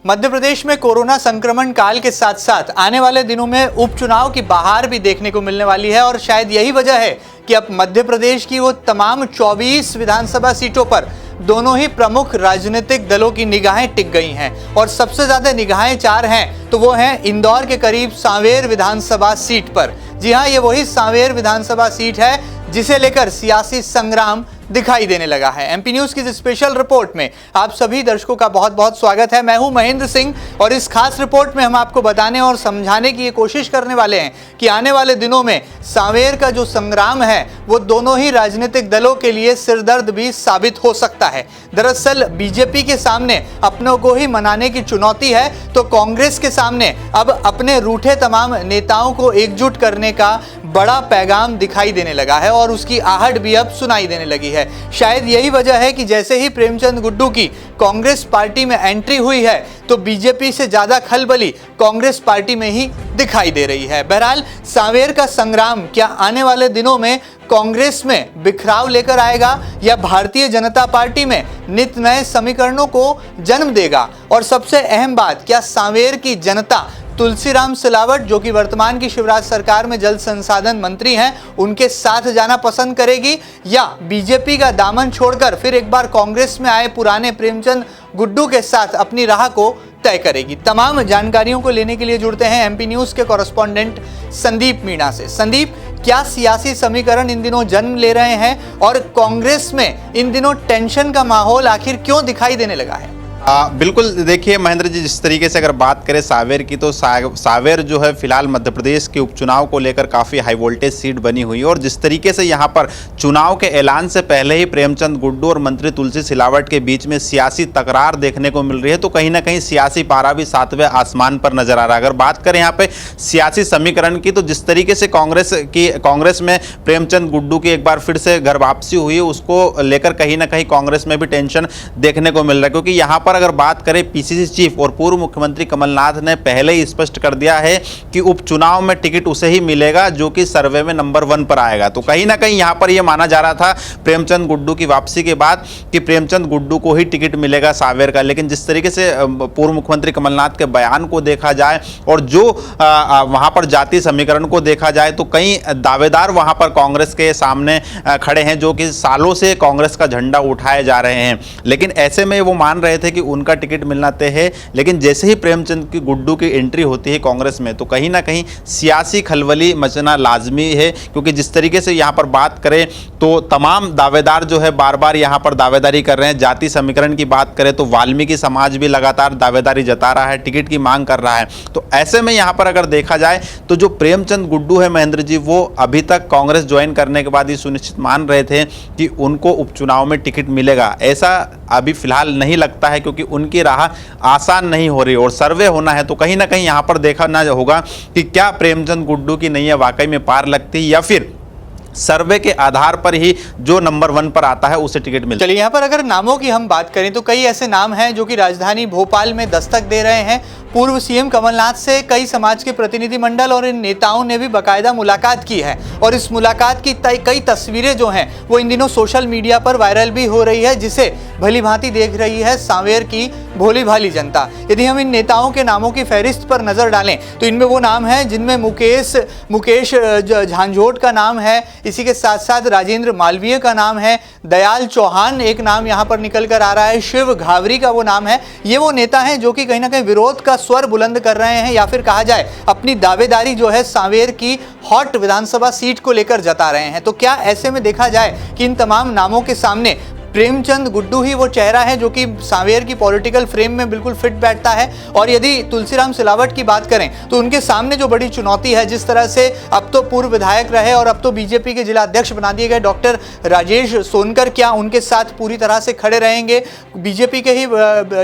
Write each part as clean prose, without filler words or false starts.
मध्य प्रदेश में कोरोना संक्रमण काल के साथ साथ आने वाले दिनों में उपचुनाव की बहार भी देखने को मिलने वाली है और शायद यही वजह है कि अब मध्य प्रदेश की वो तमाम 24 विधानसभा सीटों पर दोनों ही प्रमुख राजनीतिक दलों की निगाहें टिक गई हैं और सबसे ज्यादा निगाहें चार हैं तो वो हैं इंदौर के करीब सांवेर विधानसभा सीट पर। जी हां, ये वही सांवेर विधानसभा सीट है जिसे लेकर सियासी संग्राम दिखाई देने लगा है। एमपी न्यूज की इस स्पेशल रिपोर्ट में आप सभी दर्शकों का बहुत बहुत स्वागत है। मैं हूं महेंद्र सिंह और इस खास रिपोर्ट में हम आपको बताने और समझाने की ये कोशिश करने वाले हैं कि आने वाले दिनों में सांवेर का जो संग्राम है वो दोनों ही राजनीतिक दलों के लिए सिरदर्द भी साबित हो सकता है। दरअसल बीजेपी के सामने अपनों को ही मनाने की चुनौती है तो कांग्रेस के सामने अब अपने रूठे तमाम नेताओं को एकजुट करने का बड़ा पैगाम दिखाई देने लगा है और उसकी आहट भी अब सुनाई देने लगी है। शायद यही वजह है कि जैसे ही प्रेमचंद गुड्डू की कांग्रेस पार्टी में एंट्री हुई है तो बीजेपी से ज्यादा खलबली कांग्रेस पार्टी में ही दिखाई दे रही है। बहरहाल सांवेर का संग्राम क्या आने वाले दिनों में कांग्रेस में बिखराव लेकर आएगा या भारतीय जनता पार्टी में नित नए समीकरणों को जन्म देगा? और सबसे अहम बात, क्या सांवेर की जनता तुलसीराम सिलावट जो कि वर्तमान की शिवराज सरकार में जल संसाधन मंत्री हैं उनके साथ जाना पसंद करेगी या बीजेपी का दामन छोड़कर फिर एक बार कांग्रेस में आए पुराने प्रेमचंद गुड्डू के साथ अपनी राह को तय करेगी? तमाम जानकारियों को लेने के लिए जुड़ते हैं एमपी न्यूज के कॉरेस्पॉन्डेंट संदीप मीणा से। संदीप, क्या सियासी समीकरण इन दिनों जन्म ले रहे हैं और कांग्रेस में इन दिनों टेंशन का माहौल आखिर क्यों दिखाई देने लगा है? बिल्कुल, देखिए महेंद्र जी, जिस तरीके से अगर बात करें सांवेर की तो सांवेर जो है फिलहाल मध्य प्रदेश के उपचुनाव को लेकर काफ़ी हाई वोल्टेज सीट बनी हुई है और जिस तरीके से यहाँ पर चुनाव के ऐलान से पहले ही प्रेमचंद गुड्डू और मंत्री तुलसी सिलावट के बीच में सियासी तकरार देखने को मिल रही है तो कहीं ना कहीं सियासी पारा भी सातवें आसमान पर नजर आ रहा है। अगर बात करें यहाँ पे सियासी समीकरण की तो जिस तरीके से कांग्रेस में प्रेमचंद गुड्डू की एक बार फिर से घर वापसी हुई है उसको लेकर कहीं ना कहीं कांग्रेस में भी टेंशन देखने को मिल रहा है क्योंकि यहाँ पर अगर बात करें पीसीसी चीफ और पूर्व मुख्यमंत्री कमलनाथ ने पहले ही स्पष्ट कर दिया है कि उपचुनाव में टिकट उसे ही मिलेगा जो कि सर्वे में नंबर 1 पर आएगा। तो कहीं ना कहीं यहां पर यह माना जा रहा था प्रेमचंद गुड्डू की वापसी के बाद कि प्रेमचंद गुड्डू को ही टिकट मिलेगा सांवेर का, लेकिन जिस तरीके से पूर्व मुख्यमंत्री कमलनाथ के बयान को देखा जाए और जो वहां पर जातीय समीकरण को देखा जाए तो कई दावेदार वहां पर कांग्रेस के सामने खड़े हैं जो कि सालों से कांग्रेस का झंडा उठाए जा रहे हैं, लेकिन ऐसे में वो मान रहे थे कि उनका टिकट मिलना तय है। लेकिन जैसे ही प्रेमचंद की गुड्डू की एंट्री होती है कांग्रेस में तो कहीं ना कहीं सियासी खलबली मचना लाजमी है क्योंकि जिस तरीके से यहां पर बात करें तो तमाम दावेदार जो है बार बार यहां पर दावेदारी कर रहे हैं। जाति समीकरण की बात करें तो वाल्मीकि समाज भी लगातार दावेदारी जता रहा है, टिकट की मांग कर रहा है। तो ऐसे में यहां पर अगर देखा जाए तो जो प्रेमचंद गुड्डू है महेंद्र जी, वो अभी तक कांग्रेस ज्वाइन करने के बाद ये सुनिश्चित मान रहे थे कि उनको उपचुनाव में टिकट मिलेगा। ऐसा अभी फिलहाल नहीं लगता है क्योंकि उनकी राह आसान नहीं हो रही और सर्वे होना है तो कहीं ना कहीं यहां पर देखा ना होगा कि क्या प्रेमचंद गुड्डू की नैया वाकई में पार लगती या फिर सर्वे के आधार पर ही जो नंबर 1 पर आता है उसे टिकट मिलता है। चलिए, यहाँ पर अगर नामों की हम बात करें तो कई ऐसे नाम हैं जो कि राजधानी भोपाल में दस्तक दे रहे हैं। पूर्व सीएम कमलनाथ से कई समाज के प्रतिनिधिमंडल और इन नेताओं ने भी बाकायदा मुलाकात की है और इस मुलाकात की कई तस्वीरें जो हैं वो इन दिनों सोशल मीडिया पर वायरल भी हो रही है जिसे भली भांति देख रही है सांवेर की भोली भाली जनता। यदि हम इन नेताओं के नामों की फहरिस्त पर नजर डालें तो इनमें वो नाम हैं जिनमें मुकेश झांझोट का नाम है, इसी के साथ साथ राजेंद्र मालवीय का नाम है, दयाल चौहान एक नाम यहां पर निकल कर आ रहा है, शिव घावरी का वो नाम है। ये वो नेता हैं जो कि कहीं ना कहीं विरोध का स्वर बुलंद कर रहे हैं या फिर कहा जाए अपनी दावेदारी जो है सांवेर की हॉट विधानसभा सीट को लेकर जता रहे हैं। तो क्या ऐसे में देखा जाए कि इन तमाम नामों के सामने प्रेमचंद गुड्डू ही वो चेहरा है जो कि सांवेर की पॉलिटिकल फ्रेम में बिल्कुल फिट बैठता है? और यदि तुलसीराम सिलावट की बात करें तो उनके सामने जो बड़ी चुनौती है, जिस तरह से अब तो पूर्व विधायक रहे और अब तो बीजेपी के जिला अध्यक्ष बना दिए गए डॉक्टर राजेश सोनकर, क्या उनके साथ पूरी तरह से खड़े रहेंगे? बीजेपी के ही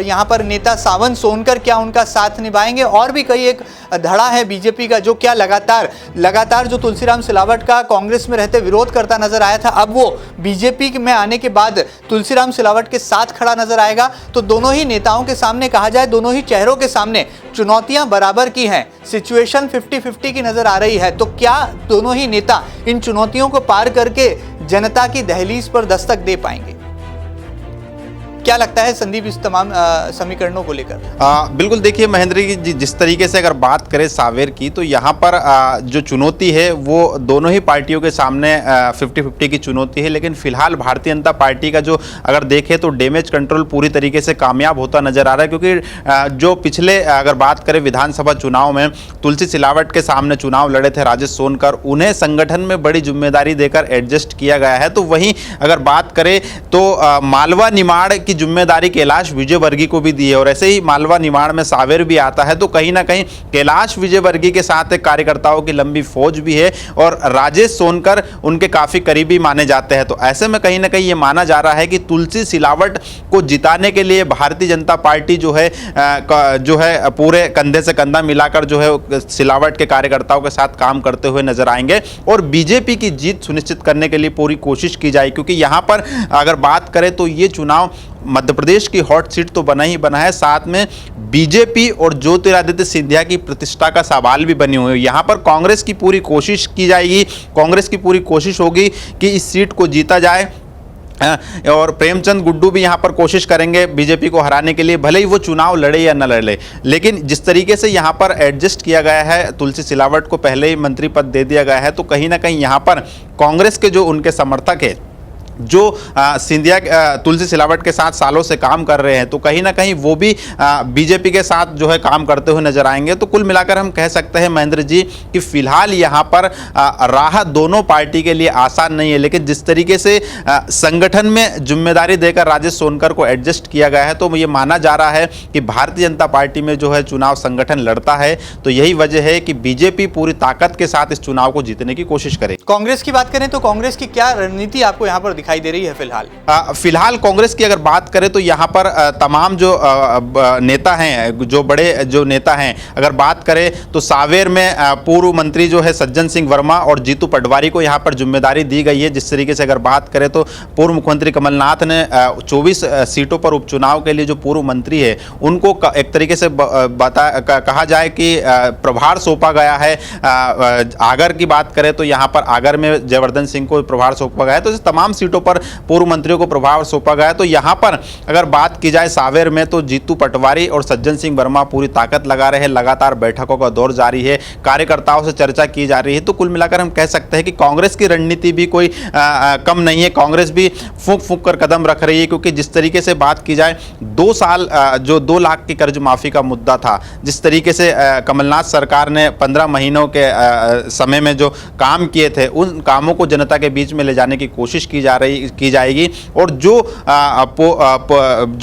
यहाँ पर नेता सावन सोनकर क्या उनका साथ निभाएंगे? और भी कई एक धड़ा है बीजेपी का जो क्या लगातार जो तुलसीराम सिलावट का कांग्रेस में रहते विरोध करता नजर आया था, अब वो बीजेपी में आने के बाद तुलसीराम सिलावट के साथ खड़ा नजर आएगा। तो दोनों ही नेताओं के सामने, कहा जाए दोनों ही चेहरों के सामने चुनौतियां बराबर की हैं, सिचुएशन 50-50 की नजर आ रही है। तो क्या दोनों ही नेता इन चुनौतियों को पार करके जनता की दहलीज पर दस्तक दे पाएंगे? क्या लगता है संदीप इस तमाम समीकरणों को लेकर? बिल्कुल, देखिए महेंद्र जी, जिस तरीके से अगर बात करें सावेर की, तो यहाँ पर जो चुनौती है वो दोनों ही पार्टियों के सामने 50-50 की चुनौती है। लेकिन फिलहाल भारतीय जनता पार्टी का जो अगर देखें तो डैमेज कंट्रोल पूरी तरीके से कामयाब होता नजर आ रहा है, क्योंकि जो पिछले अगर बात करें विधानसभा चुनाव में तुलसी सिलावट के सामने चुनाव लड़े थे राजेश सोनकर, उन्हें संगठन में बड़ी जिम्मेदारी देकर एडजस्ट किया गया है। तो वहीं अगर बात करें तो मालवा निमाड़ की जिम्मेदारी कैलाश विजयवर्गीय को भी दी है, और ऐसे ही मालवा निमाड़ में सावेर भी आता है। तो कहीं ना कहीं कैलाश विजयवर्गीय के साथ एक कार्यकर्ताओं की लंबी फौज भी है और राजेश सोनकर उनके काफी करीबी माने जाते हैं। तो ऐसे में कहीं ना कहीं ये माना जा रहा है कि तुलसी सिलावट को जिताने के लिए भारतीय जनता पार्टी जो है पूरे कंधे से कंधा मिलाकर जो है सिलावट के कार्यकर्ताओं के साथ काम करते हुए नजर आएंगे और बीजेपी की जीत सुनिश्चित करने के लिए पूरी कोशिश की जाए। क्योंकि यहां पर अगर बात करें तो ये चुनाव मध्य प्रदेश की हॉट सीट तो बना ही बना है, साथ में बीजेपी और ज्योतिरादित्य सिंधिया की प्रतिष्ठा का सवाल भी बनी हुई है। यहाँ पर कांग्रेस की पूरी कोशिश की जाएगी, कांग्रेस की पूरी कोशिश होगी कि इस सीट को जीता जाए और प्रेमचंद गुड्डू भी यहाँ पर कोशिश करेंगे बीजेपी को हराने के लिए, भले ही वो चुनाव लड़े या न लड़े। लेकिन जिस तरीके से यहाँ पर एडजस्ट किया गया है, तुलसी सिलावट को पहले ही मंत्री पद दे दिया गया है, तो कहीं ना कहीं यहाँ पर कांग्रेस के जो उनके समर्थक है जो सिंधिया तुलसी सिलावट के साथ सालों से काम कर रहे हैं, तो कहीं ना कहीं वो भी बीजेपी के साथ जो है काम करते हुए नजर आएंगे। तो कुल मिलाकर हम कह सकते हैं महेंद्र जी कि फिलहाल यहाँ पर राह दोनों पार्टी के लिए आसान नहीं है। लेकिन जिस तरीके से संगठन में जिम्मेदारी देकर राजेश सोनकर को एडजस्ट किया गया है, तो ये माना जा रहा है कि भारतीय जनता पार्टी में जो है चुनाव संगठन लड़ता है। तो यही वजह है कि बीजेपी पूरी ताकत के साथ इस चुनाव को जीतने की कोशिश करे। कांग्रेस की बात करें तो कांग्रेस की क्या रणनीति आपको यहाँ पर दिखाई दे रही है फिलहाल? फिलहाल कांग्रेस की अगर बात करें तो यहाँ पर तमाम जो नेता हैं, जो बड़े जो नेता हैं, अगर बात करें तो सावेर में पूर्व मंत्री जो है सज्जन सिंह वर्मा और जीतू पटवारी को यहाँ पर जिम्मेदारी दी गई है। जिस तरीके से अगर बात करें तो पूर्व मुख्यमंत्री कमलनाथ ने 24 सीटों पर उपचुनाव के लिए जो पूर्व मंत्री है उनको एक तरीके से कहा जाए कि प्रभार सौंपा गया है। आगर की बात करें तो यहाँ पर आगर में जयवर्धन सिंह को प्रभार सौंपा गया है। तो तमाम सीटों पर पूर्व मंत्रियों को प्रभाव सौंपा गया। तो यहां पर अगर बात की जाए सावेर में तो जीतू पटवारी और सज्जन सिंह वर्मा पूरी ताकत लगा रहे हैं। लगातार बैठकों का दौर जारी है, कार्यकर्ताओं से चर्चा की जा रही है। तो कुल मिलाकर हम कह सकते हैं कि कांग्रेस की रणनीति भी कोई कम नहीं है। कांग्रेस भी फूंक फूंक कर कदम रख रही है, क्योंकि जिस तरीके से बात की जाए 2 साल जो 2 लाख की कर्ज माफी का मुद्दा था, जिस तरीके से कमलनाथ सरकार ने 15 महीनों के समय में जो काम किए थे, उन कामों को जनता के बीच में ले जाने की कोशिश की जाएगी। और जो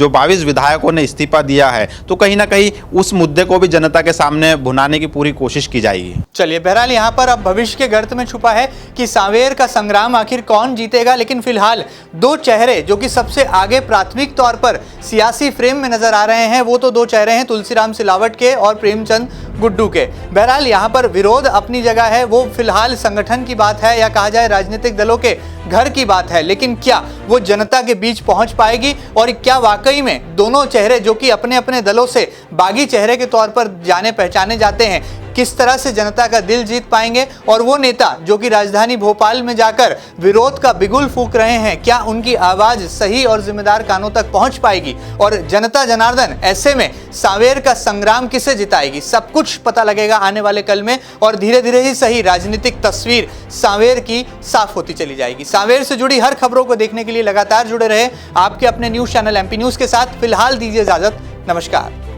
22 विधायकों ने इस्तीफा दिया है, तो कहीं ना कहीं उस मुद्दे को भी जनता के सामने भुनाने की पूरी कोशिश की जाएगी। चलिए, बहरहाल यहाँ पर अब भविष्य के गर्त में छुपा है कि सावेर का संग्राम आखिर कौन जीतेगा। लेकिन फिलहाल 2 चेहरे जो कि सबसे आगे प्राथमिक तौर पर सियासी फ्रेम में नजर आ रहे हैं, वो तो 2 चेहरे हैं तुलसीराम सिलावट के और प्रेमचंद गुड्डू के। बहरहाल यहाँ पर विरोध अपनी जगह है, वो फिलहाल संगठन की बात है या कहा जाए राजनीतिक दलों के घर की बात है। लेकिन क्या वो जनता के बीच पहुंच पाएगी और क्या वाकई में दोनों चेहरे जो कि अपने अपने दलों से बागी चेहरे के तौर पर जाने पहचाने जाते हैं, किस तरह से जनता का दिल जीत पाएंगे? और वो नेता जो कि राजधानी भोपाल में जाकर विरोध का बिगुल फूंक रहे हैं, क्या उनकी आवाज सही और जिम्मेदार कानों तक पहुंच पाएगी? और जनता जनार्दन ऐसे में सावेर का संग्राम किसे जिताएगी? सब कुछ पता लगेगा आने वाले कल में और धीरे धीरे ही सही राजनीतिक तस्वीर सावेर की साफ होती चली जाएगी। सावेर से जुड़ी हर खबरों को देखने के लिए लगातार जुड़े रहे आपके अपने न्यूज चैनल एमपी न्यूज के साथ। फिलहाल दीजिए इजाजत, नमस्कार।